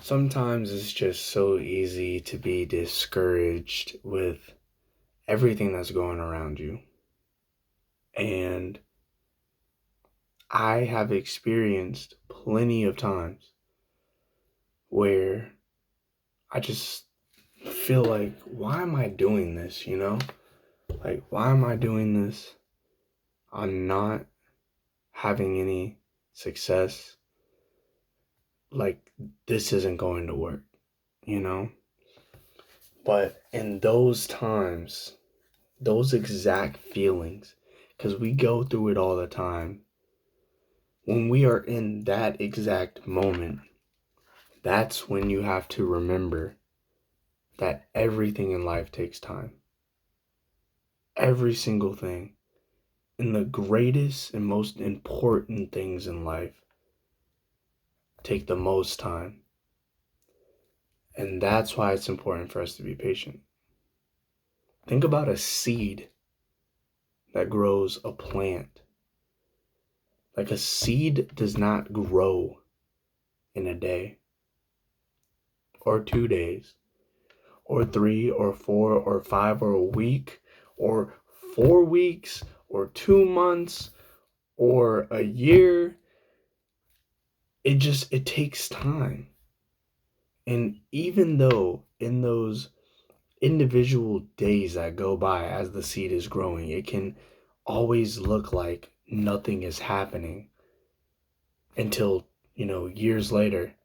Sometimes it's just so easy to be discouraged with everything that's going around you. And I have experienced plenty of times where I just feel like, why am I doing this, Like, why am I doing this? I'm not having any success. Like, this isn't going to work, you know? But in those times, those exact feelings, because we go through it all the time, when we are in that exact moment, that's when you have to remember that everything in life takes time. Every single thing. And the greatest and most important things in life take the most time. And that's why it's important for us to be patient. Think about a seed that grows a plant. Like, a seed does not grow in a day or 2 days or 3 or 4 or 5 or a week or 4 weeks or 2 months or a year. It takes time. And even though in those individual days that go by as the seed is growing, it can always look like nothing is happening until, years later,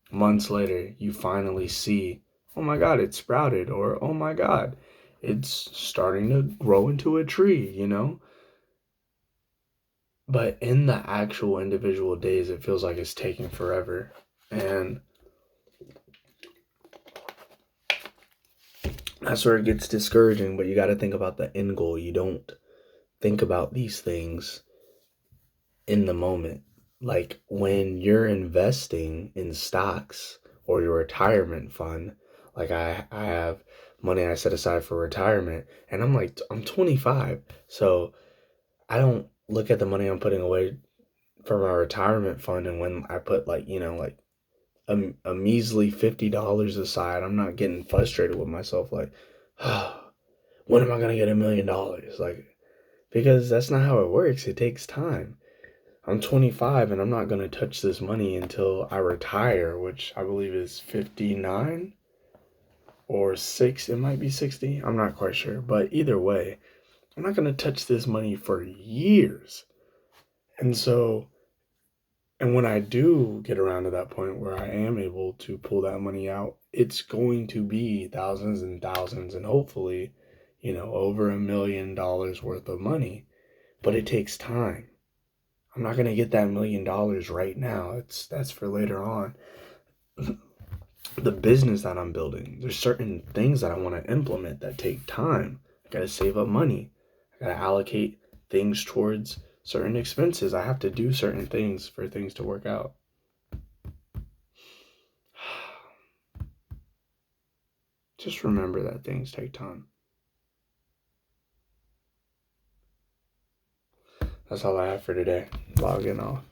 months later, you finally see, oh my God, it sprouted, or oh my God, it's starting to grow into a tree. But in the actual individual days, it feels like it's taking forever. And that's where it gets discouraging, but you got to think about the end goal. You don't think about these things in the moment. Like, when you're investing in stocks or your retirement fund, like I have money I set aside for retirement, and I'm 25, so I don't look at the money I'm putting away for my retirement fund, and when I put like a measly $50 aside, I'm not getting frustrated with myself like, when am I gonna get $1 million? Like, because that's not how it works. It takes time. I'm 25 and I'm not going to touch this money until I retire, which I believe is 59 or 6. It might be 60. I'm not quite sure. But either way, I'm not going to touch this money for years. And so, and when I do get around to that point where I am able to pull that money out, it's going to be thousands and thousands and hopefully, over $1 million worth of money. But it takes time. I'm not going to get that $1 million right now. That's for later on. The business that I'm building, there's certain things that I want to implement that take time. I got to save up money. I got to allocate things towards certain expenses. I have to do certain things for things to work out. Just remember that things take time. That's all I have for today. Logging off.